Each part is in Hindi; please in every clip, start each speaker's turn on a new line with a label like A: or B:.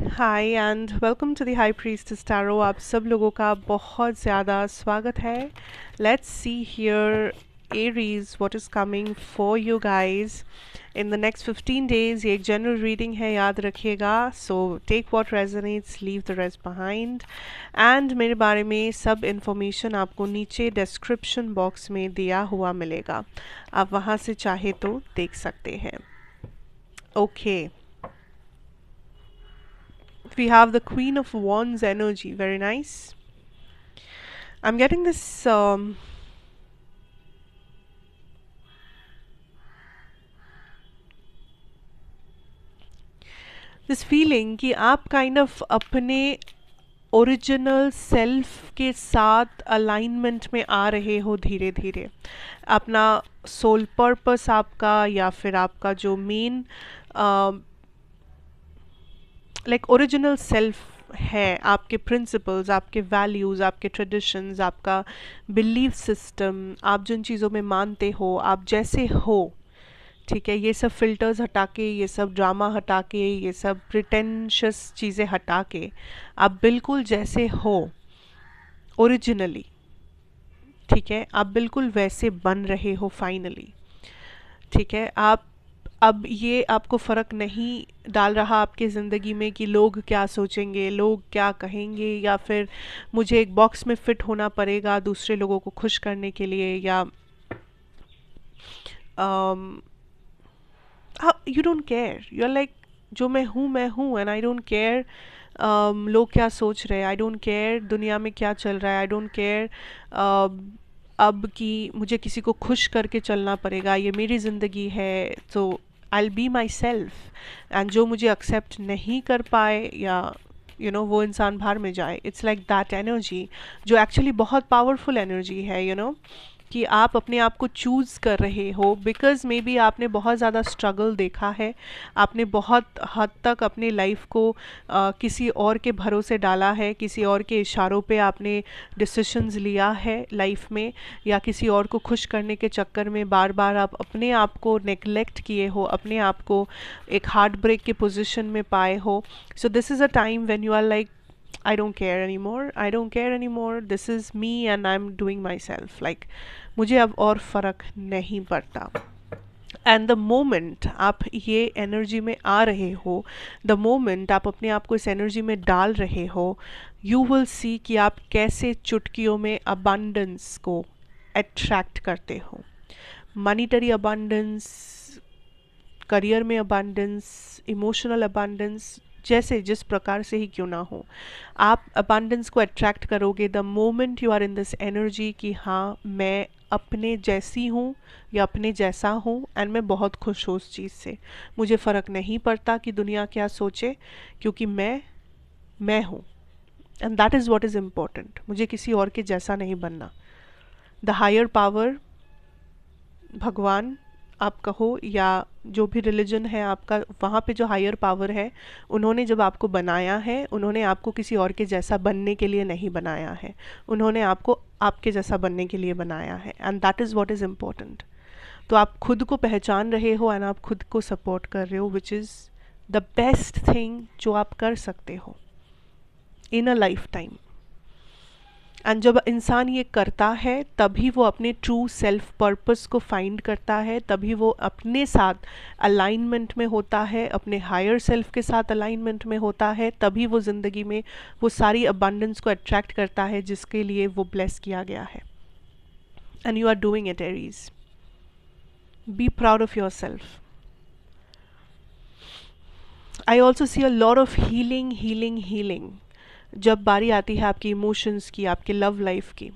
A: Hi and welcome to the high priestess tarot. आप सब लोगों का बहुत ज़्यादा स्वागत है। Let's see here Aries what is coming for you guys in the next 15 days. ये एक जनरल रीडिंग है, याद रखिएगा। So take what resonates, leave the rest behind. And मेरे बारे में सब इन्फॉर्मेशन आपको नीचे डिस्क्रिप्शन बॉक्स में दिया हुआ मिलेगा, आप वहाँ से चाहे तो देख सकते हैं। Okay, we have the Queen of Wands energy. Very nice. I'm getting this feeling कि आप kind of अपने ओरिजिनल सेल्फ के साथ अलाइनमेंट में आ रहे हो धीरे धीरे। अपना सोल पर्पस आपका, या फिर आपका जो मेन लाइक ओरिजिनल सेल्फ है, आपके प्रिंसिपल्स, आपके वैल्यूज़, आपके ट्रेडिशंस, आपका बिलीफ सिस्टम, आप जिन चीज़ों में मानते हो, आप जैसे हो, ठीक है। ये सब फिल्टर्स हटा के, ये सब ड्रामा हटा के, ये सब प्रिटेंशियस चीज़ें हटा के आप बिल्कुल जैसे हो ओरिजिनली, ठीक है, आप बिल्कुल वैसे बन रहे हो फाइनली, ठीक है। आप अब ये आपको फ़र्क नहीं डाल रहा आपके ज़िंदगी में कि लोग क्या सोचेंगे, लोग क्या कहेंगे, या फिर मुझे एक बॉक्स में फ़िट होना पड़ेगा दूसरे लोगों को खुश करने के लिए, या you don't care, you are like जो मैं हूँ एंड आई डोंट केयर लोग क्या सोच रहे हैं, आई डोंट केयर दुनिया में क्या चल रहा है, आई डोंट केयर अब कि मुझे किसी को खुश करके चलना पड़ेगा, ये मेरी ज़िंदगी है, तो आई बी माई सेल्फ। एंड जो मुझे एक्सेप्ट नहीं कर पाए, या वो इंसान बाहर में जाए, इट्स लाइक दैट एनर्जी, जो एक्चुअली बहुत पावरफुल एनर्जी है, कि आप अपने आप को चूज़ कर रहे हो। बिकॉज़ मे बी आपने बहुत ज़्यादा स्ट्रगल देखा है, आपने बहुत हद तक अपने लाइफ को किसी और के भरोसे डाला है, किसी और के इशारों पे आपने डिसीशंस लिया है लाइफ में, या किसी और को खुश करने के चक्कर में बार बार आप अपने आप को नेग्लेक्ट किए हो, अपने आप को एक हार्ट ब्रेक के पोजिशन में पाए हो। So this is a time when you are like I don't care anymore, I don't care anymore, this is me and I'm doing myself, like मुझे अब और फ़र्क नहीं पड़ता। एंड द मोमेंट आप ये एनर्जी में आ रहे हो, द मोमेंट आप अपने आप को इस एनर्जी में डाल रहे हो, यू विल सी कि आप कैसे चुटकियों में अबंडेंस को अट्रैक्ट करते हो। मनीटरी अबंडेंस, करियर में अबंडेंस, इमोशनल अबंडेंस, जैसे जिस प्रकार से ही क्यों ना हो, आप अबंडेंस को अट्रैक्ट करोगे the moment you are in this energy कि हाँ, मैं अपने जैसी हूँ या अपने जैसा हूँ, एंड मैं बहुत खुश हूँ उस चीज़ से। मुझे फ़र्क नहीं पड़ता कि दुनिया क्या सोचे, क्योंकि मैं हूँ, and that is what is important. मुझे किसी और के जैसा नहीं बनना। द हायर पावर, भगवान आप कहो, या जो भी रिलीजन है आपका, वहाँ पे जो हायर पावर है, उन्होंने जब आपको बनाया है, उन्होंने आपको किसी और के जैसा बनने के लिए नहीं बनाया है, उन्होंने आपको आपके जैसा बनने के लिए बनाया है, and that is what is important. तो आप खुद को पहचान रहे हो एंड आप खुद को सपोर्ट कर रहे हो, which is the best thing जो आप कर सकते हो इन अ लाइफ टाइम। एंड जब इंसान ये करता है, तभी वो अपने ट्रू सेल्फ पर्पस को फाइंड करता है, तभी वो अपने साथ अलाइनमेंट में होता है, अपने हायर सेल्फ के साथ अलाइनमेंट में होता है, तभी वो ज़िंदगी में वो सारी अबंडेंस को अट्रैक्ट करता है जिसके लिए वो ब्लेस किया गया है। And you are doing it Aries, be proud of yourself. I also see a lot of healing जब बारी आती है आपकी इमोशंस की, आपके लव लाइफ की।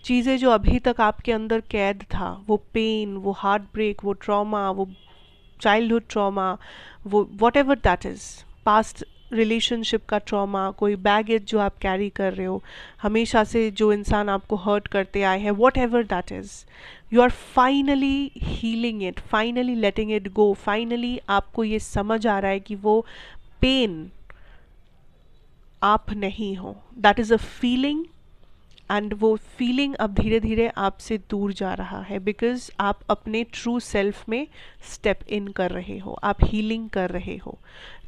A: चीज़ें जो अभी तक आपके अंदर कैद था, वो पेन, वो हार्ट ब्रेक, वो ट्रॉमा, वो चाइल्डहुड ट्रॉमा, वो what ever that is, past relationship का ट्रॉमा, कोई बैगेज जो आप कैरी कर रहे हो, हमेशा से जो इंसान आपको हर्ट करते आए हैं, whatever that is, you are finally healing it, finally letting it go. Finally आपको ये समझ आ रहा है कि वो पेन आप नहीं हो, that is a feeling, and वो फीलिंग अब धीरे धीरे आपसे दूर जा रहा है, बिकॉज आप अपने ट्रू सेल्फ में स्टेप इन कर रहे हो, आप हीलिंग कर रहे हो।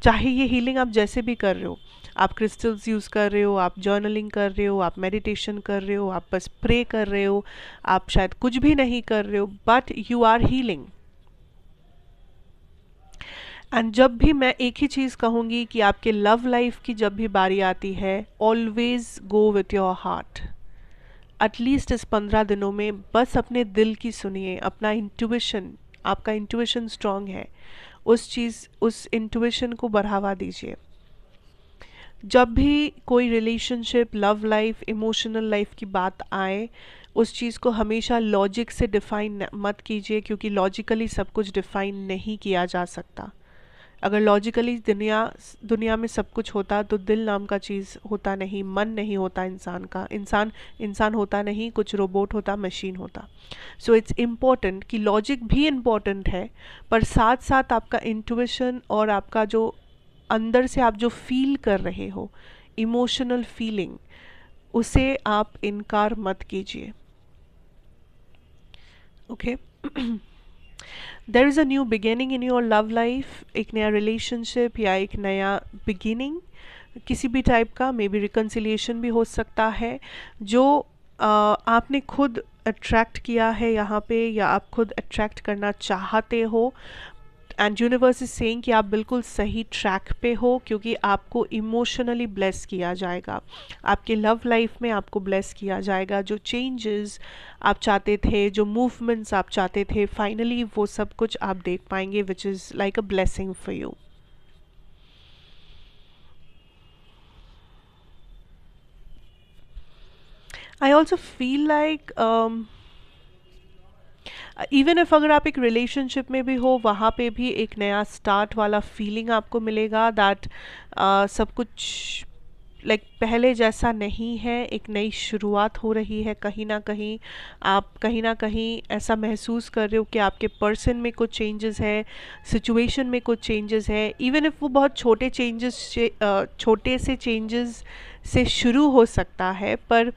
A: चाहे ये हीलिंग आप जैसे भी कर रहे हो, आप क्रिस्टल्स यूज़ कर रहे हो, आप जर्नलिंग कर रहे हो, आप मेडिटेशन कर रहे हो, आप बस प्रे कर रहे हो, आप शायद कुछ भी नहीं कर रहे हो, but you are healing. And जब भी मैं एक ही चीज़ कहूँगी कि आपके लव लाइफ की जब भी बारी आती है, always go with your heart. At least इस 15 दिनों में बस अपने दिल की सुनिए, अपना इंट्यूशन, आपका इंट्यूशन स्ट्रांग है, उस इंट्यूशन को बढ़ावा दीजिए। जब भी कोई relationship, love life, emotional life की बात आए, उस चीज़ को हमेशा लॉजिक से डिफ़ाइन मत कीजिए, क्योंकि लॉजिकली सब कुछ डिफ़ाइन नहीं किया जा सकता। अगर लॉजिकली दुनिया में सब कुछ होता तो दिल नाम का चीज़ होता नहीं, मन नहीं होता इंसान का, इंसान होता नहीं, कुछ रोबोट होता, मशीन होता। सो इट्स इम्पॉर्टेंट कि लॉजिक भी इम्पॉर्टेंट है, पर साथ साथ आपका इंट्यूशन और आपका जो अंदर से आप जो फील कर रहे हो, इमोशनल फीलिंग, उसे आप इनकार मत कीजिए। Okay there is a new beginning in your love life, एक नया रिलेशनशिप या एक नया बिगिनिंग किसी भी टाइप का, मे बी रिकन्सिलिएशन भी हो सकता है, जो आपने खुद अट्रैक्ट किया है यहाँ पे, या आप खुद अट्रैक्ट करना चाहते हो। एंड यूनिवर्स इज सेइंग कि आप बिल्कुल सही ट्रैक पे हो, क्योंकि आपको इमोशनली ब्लेस किया जाएगा, आपके लव लाइफ में आपको ब्लेस किया जाएगा। जो चेंजेस आप चाहते थे, जो मूवमेंट्स आप चाहते थे, फाइनली वो सब कुछ आप देख पाएंगे, which is like a blessing for you. I also feel like even if अगर आप एक रिलेशनशिप में भी हो, वहाँ पे भी एक नया स्टार्ट वाला फीलिंग आपको मिलेगा, दैट सब कुछ पहले जैसा नहीं है, एक नई शुरुआत हो रही है। कहीं ना कहीं आप कहीं ना कहीं ऐसा महसूस कर रहे हो कि आपके पर्सन में कुछ चेंजेस है, सिचुएशन में कुछ चेंजेस है, इवन इफ वो बहुत छोटे से चेंजेस से शुरू हो सकता है, पर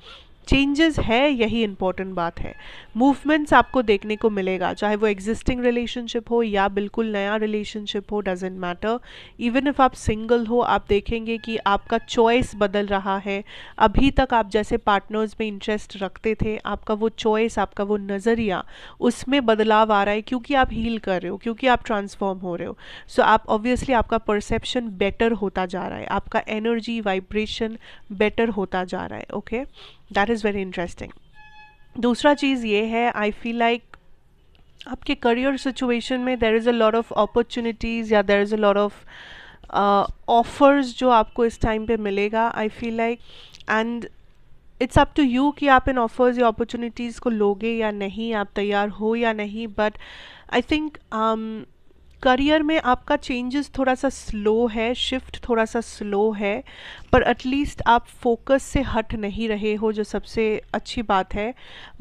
A: चेंजेस है, यही इम्पोर्टेंट बात है। मूवमेंट्स आपको देखने को मिलेगा, चाहे वो एग्जिस्टिंग रिलेशनशिप हो या बिल्कुल नया रिलेशनशिप हो, डजेंट मैटर। इवन इफ आप सिंगल हो, आप देखेंगे कि आपका चॉइस बदल रहा है। अभी तक आप जैसे पार्टनर्स में इंटरेस्ट रखते थे, आपका वो चॉइस, आपका वो नज़रिया, उसमें बदलाव आ रहा है, क्योंकि आप हील कर रहे हो, क्योंकि आप ट्रांसफॉर्म हो रहे हो। सो आप ऑब्वियसली आपका परसेप्शन बेटर होता जा रहा है, आपका एनर्जी वाइब्रेशन बेटर होता जा रहा है। Okay, that is very interesting. दूसरा चीज़ ये है, आई फील लाइक आपके करियर सिचुएशन में there is a lot of opportunities, या there is a lot of offers जो आपको इस टाइम पे मिलेगा, I feel like. And it's up to you कि आप इन ऑफर्स या अपॉर्चुनिटीज़ को लोगे या नहीं, आप तैयार हो या नहीं। बट आई थिंक करियर में आपका चेंजेस थोड़ा सा स्लो है, शिफ्ट थोड़ा सा स्लो है, पर एटलीस्ट आप फोकस से हट नहीं रहे हो, जो सबसे अच्छी बात है।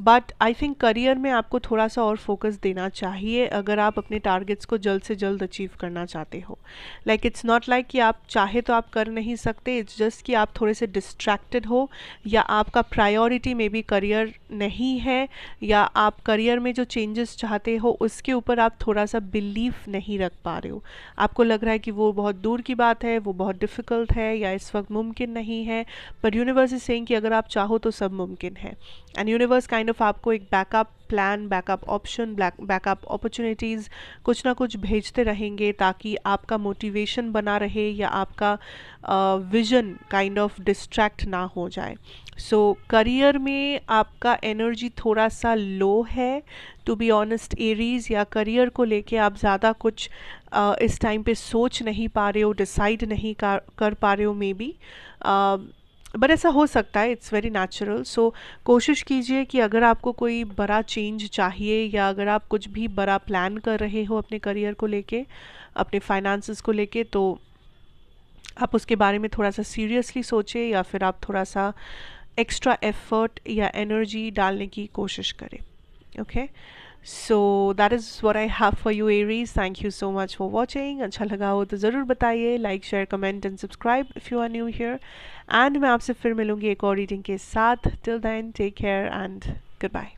A: बट आई थिंक करियर में आपको थोड़ा सा और फोकस देना चाहिए, अगर आप अपने टारगेट्स को जल्द से जल्द अचीव करना चाहते हो। इट्स नॉट लाइक कि आप चाहे तो आप कर नहीं सकते, इट्स जस्ट कि आप थोड़े से डिस्ट्रैक्टेड हो, या आपका प्रायोरिटी में भी करियर नहीं है, या आप करियर में जो चेंजेस चाहते हो उसके ऊपर आप थोड़ा सा बिलीफ नहीं रख पा रहे हो। आपको लग रहा है कि वो बहुत दूर की बात है, वो बहुत डिफ़िकल्ट है, या इस वक्त मुमकिन नहीं है। पर यूनिवर्स इज सेइंग कि अगर आप चाहो तो सब मुमकिन है। एंड यूनिवर्स काइंड ऑफ आपको एक backup plan, backup option, backup opportunities कुछ ना कुछ भेजते रहेंगे, ताकि आपका मोटिवेशन बना रहे, या आपका विजन काइंड ऑफ डिस्ट्रैक्ट ना हो जाए। सो करियर में आपका एनर्जी थोड़ा सा लो है, टू बी ऑनेस्ट एरीज, या करियर को लेके आप ज़्यादा कुछ इस टाइम पे सोच नहीं पा रहे हो, डिसाइड नहीं कर पा रहे हो मे बी। बट ऐसा हो सकता है, इट्स वेरी नेचुरल। सो कोशिश कीजिए कि अगर आपको कोई बड़ा चेंज चाहिए, या अगर आप कुछ भी बड़ा प्लान कर रहे हो अपने करियर को लेके, अपने फाइनेंसेस को लेके, तो आप उसके बारे में थोड़ा सा सीरियसली सोचें, या फिर आप थोड़ा सा एक्स्ट्रा एफर्ट या एनर्जी डालने की कोशिश करें। Okay, so that is what I have for you Aries. Thank you so much for watching. अच्छा लगा हो तो ज़रूर बताइए, like share comment and subscribe if you are new here. And मैं आपसे फिर मिलूंगी एक और रीडिंग के साथ। Till then take care and good bye.